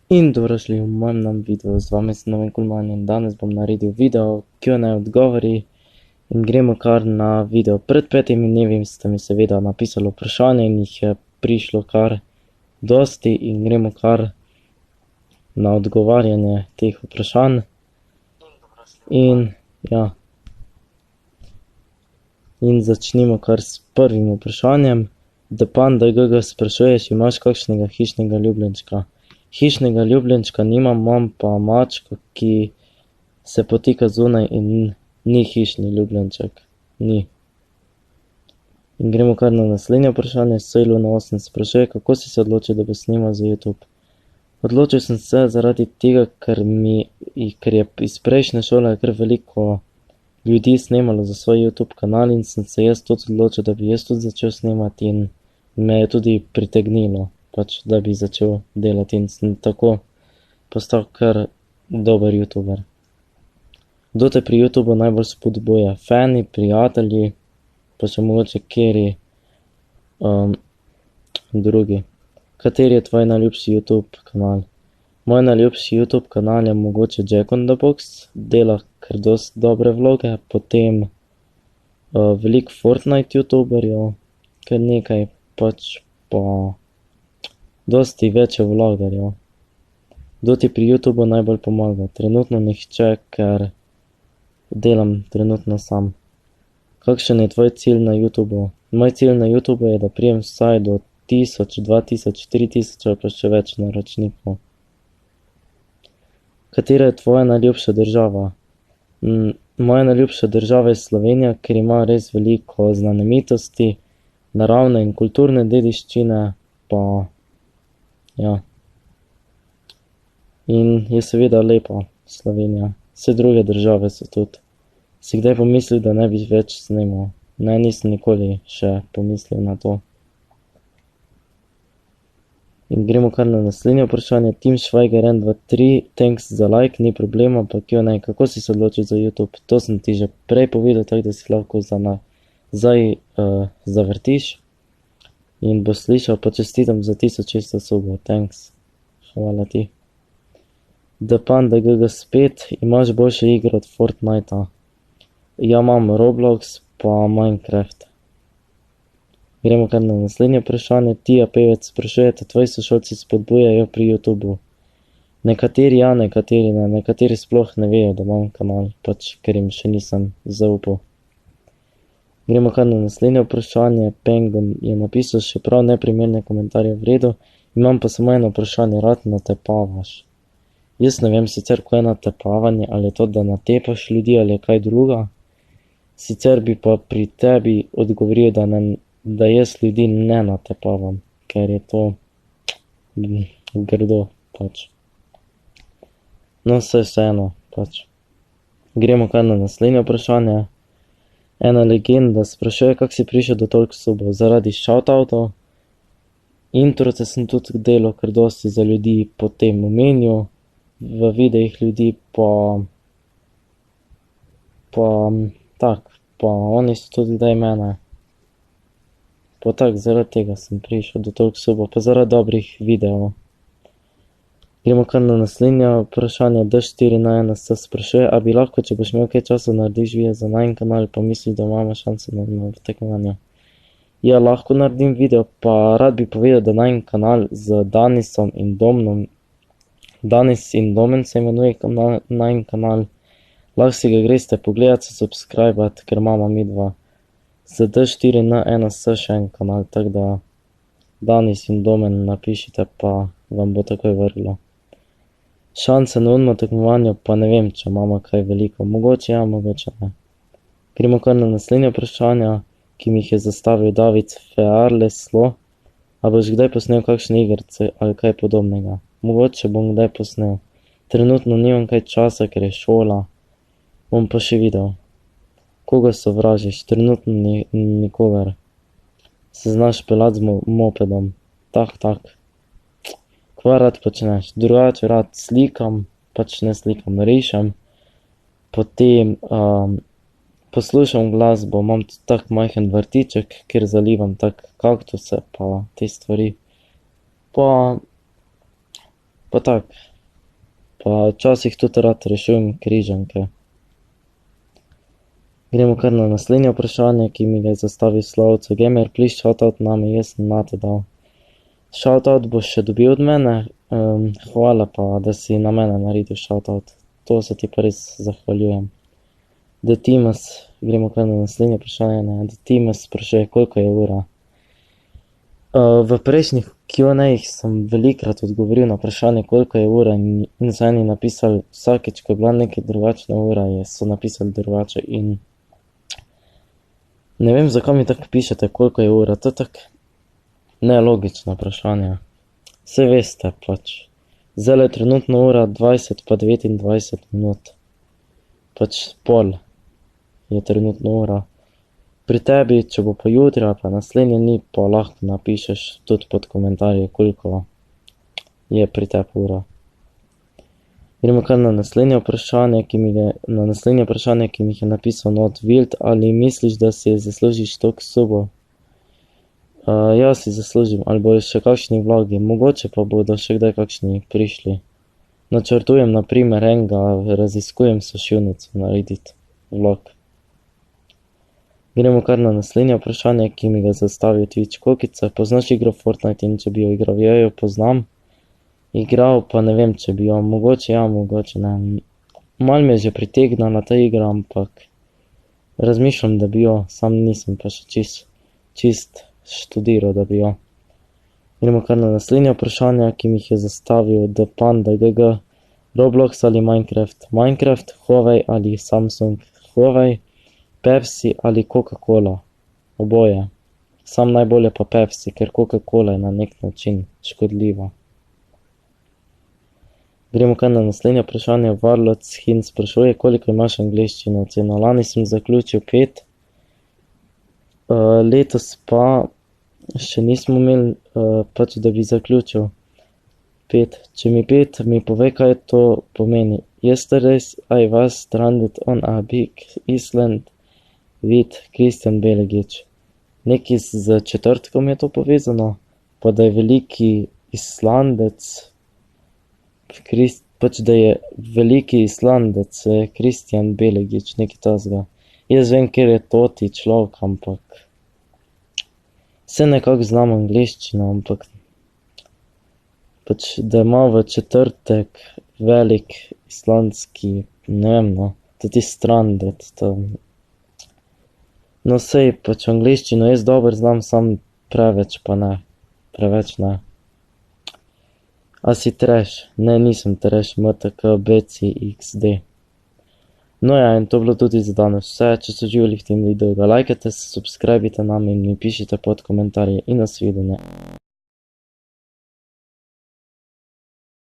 In dobrošli v mojem novem videu, z vami sem Noven Kulman in danes bom naredil video Q&A odgovori in gremo kar na video. Pred 5 dnevi ste mi seveda napisali vprašanje in jih je prišlo kar dosti in gremo kar na odgovarjanje teh vprašanj. In začnimo kar s prvim vprašanjem. The Panda GG sprašuješ, imaš kakšnega hišnega ljubljenčka? Hišnega ljubljenčka nimam, imam pa mačko, ki se potika zunaj in ni hišni ljubljenček. Ni. In gremo kar na naslednje vprašanje. Sojluna 8 sprašuje, kako si se odločil, da bo snimal za YouTube? Odločil sem se zaradi tega, ker je iz prejšnje šole kar veliko ljudi snemalo za svoj YouTube kanal in sem se jaz tudi odločil, da bi jaz tudi začel snemati in me je tudi pritegnilo, da bi začel delati in sem tako postal kar dober YouTuber. Kdo te pri YouTubu najbolj spodbuja? Fani, prijatelji, pa še mogoče kateri drugi. Kateri je tvoj najljubši YouTube kanal? Moj najljubši YouTube kanal je mogoče Jack on the Box, dela kar dosti dobre vloge, potem veliko Fortnite YouTuberjev, kar nekaj pa dosti večje vlogerjev. Kdo ti pri YouTubu najbolj pomaga? Trenutno nihče, ker delam trenutno sam. Kakšen je tvoj cilj na YouTubu? Moj cilj na YouTubu je, da prijem vsaj do 1000, 2000, 3000 ali pa še več naročnikov. Katera je tvoja najljubša država? Moja najljubša država je Slovenija, ker ima res veliko znamenitosti, naravne in kulturne dediščine, pa ja. In je seveda lepa Slovenija. Vse druge države so tudi. Si kdaj pomislil, da ne bi več snemal? Ne, nisem nikoli še pomislil na to. In gremo kar na naslednje vprašanje. Tim Schweiger 123, thanks za like, ni problema, pa Q&A, kako si se odločil za YouTube? To sem ti že prej povedal, tako da si lahko zavrtiš in bo slišal, pa čestitam za 1600 subov, thanks, hvala ti. The Panda GG spet, imaš boljše igre od Fortnite-a? Ja, imam Roblox pa Minecraft. Gremo kar na naslednje vprašanje. Tija Pevec sprašuje, te tvoji sošolci spodbujajo pri YouTubu? Nekateri ja, nekateri ne. Nekateri sploh ne vejo, da imam kanal, ker jim še nisem zaupal. Gremo kar na naslednje vprašanje. Penguin je napisal še prav neprimerne komentarje v redu. Imam pa samo eno vprašanje, rad natepavaš? Jaz ne vem sicer, ko je natepavanje, ali je to, da natepaš ljudi, ali je kaj druga. Sicer bi pa pri tebi odgovoril, da jaz ljudi ne natepavam, ker je to grdo, No, vseeno, Gremo kar na naslednje vprašanje. Ena legenda sprašuje, kako si prišel do toliko subov? Zaradi shoutoutov. Introce sem tudi delal kar dosti za ljudi po tem omenju, v videih ljudi pa oni so tudi kdaj mene. Zaradi tega sem prišel do toliko subov, pa zaradi dobrih videov. Gremo kar na naslednje vprašanje. D4 se sprašuje, a bi lahko, če boš imel kaj časa, narediš video za najin kanal, pa misliš, da imamo šanse na tekmovanje? Ja, lahko naredim video, pa rad bi povedal, da najin kanal z Danisom in Domnom, Danis in Domen se imenuje najin kanal, lahko si ga greste pogledati, se subscribati, ker imamo mi dva. Z D4 še en kanal, tako da Danis in Domen napišite, pa vam bo takoj vrglo. Šanse na unmo tekmovanju, pa ne vem, če imamo kaj veliko, mogoče ja, mogoče ne. Gremo kar na naslednje vprašanja, ki mi jih je zastavil David Fearleslo. A boš kdaj posnel kakšne igrice ali kaj podobnega? Mogoče bom kdaj posnel. Trenutno nimam kaj časa, ker je šola, bom pa še videl. Koga sovražiš? Trenutno nikogar. Se znaš peljati z mopedom? Tak. Kva rad počneš? Drugače rad slikam, ne slikam, rišem. Potem poslušam glasbo, imam tudi tak majhen vrtiček, kjer zalivam tak kaktuse pa te stvari. Pa Pa tak. Pa včasih tudi rad rešujem križanke. Gremo kar na naslednje vprašanje, ki mi ga je zastavil Slavco Gamer. Please shoutout nami, jaz sem nate dal. Shoutout boš še dobil od mene. Hvala pa, da si na mene naredil shoutout. To se ti pa res zahvaljujem. The Timas, gremo kar na naslednje vprašanje. The Timas sprašuje, koliko je ura. V prejšnjih Q&A-jih sem velikrat odgovoril na vprašanje, koliko je ura in so eni napisali, vsakeč, ko je bila nekaj drugačna ura, so napisali drugače in ne vem, zakaj mi tako pišete, koliko je ura, to je tako nelogično vprašanje. Saj veste, pač. Zdaj je trenutno ura 20 pa 29 minut. Pač pol je trenutno ura. Pri tebi, če bo pa jutri ali pa naslednje dni, pa lahko napišeš tudi pod komentarje, koliko je pri tebi ura. Gremo kar na naslednje vprašanje, ki mi jih je napisal Not Wild. Ali misliš, da si zaslužiš toliko subov? Ja, si zaslužim. Ali bojo še kakšni vlogi? Mogoče pa bodo še kdaj kakšni prišli. Načrtujem na primer enega, raziskujem sošivnico narediti vlog. Gremo kar na naslednje vprašanje, ki mi ga zastavijo Twitch Kokica. Poznaš igro Fortnite in če bi jo igral? Ja, jo poznam. Igral pa ne vem, če bi jo. Mogoče ja, mogoče ne. Malo me je že pritegnala ta igra, ampak razmišljam, da bi jo. Sam nisem pa še čist študiral, da bi jo. Gremo kar na naslednje vprašanje, ki mi jih je zastavil The Panda GG. Roblox ali Minecraft? Minecraft, Huawei ali Samsung? Huawei. Pepsi ali Coca-Cola? Oboje. Sam najbolje pa Pepsi, ker Coca-Cola je na nek način škodljiva. Gremo kar na naslednje vprašanje. Varloc Hin sprašuje, koliko imaš angleščine oceno. Lani sem zaključil 5. Letos pa še nismo imeli pač, da bi zaključil 5. Če mi 5 mi pove, kaj to pomeni. Yesterday I was stranded on a big island with Christian Belegič. Nekaj z četrtkom je to povezano, pa da je veliki Islandec, pač da je veliki Islandec Christian Belegič, nekaj tazga. Jaz vem, ker je toti človek, ampak se nekako znam angleščino, ampak pač da ima v četrtek velik islandski, ne vem, no, tudi stranded, to. No, sej, pač angleščino jaz dobro znam, sam preveč pa ne, preveč ne. A si trash? Ne, nisem trash, MTK, BC, XD. No ja, in to bilo tudi za danes vse, če so živeli v tem videu, ga lajkajte, subscribite nam in mi pišite pod komentarje in nasvidenje.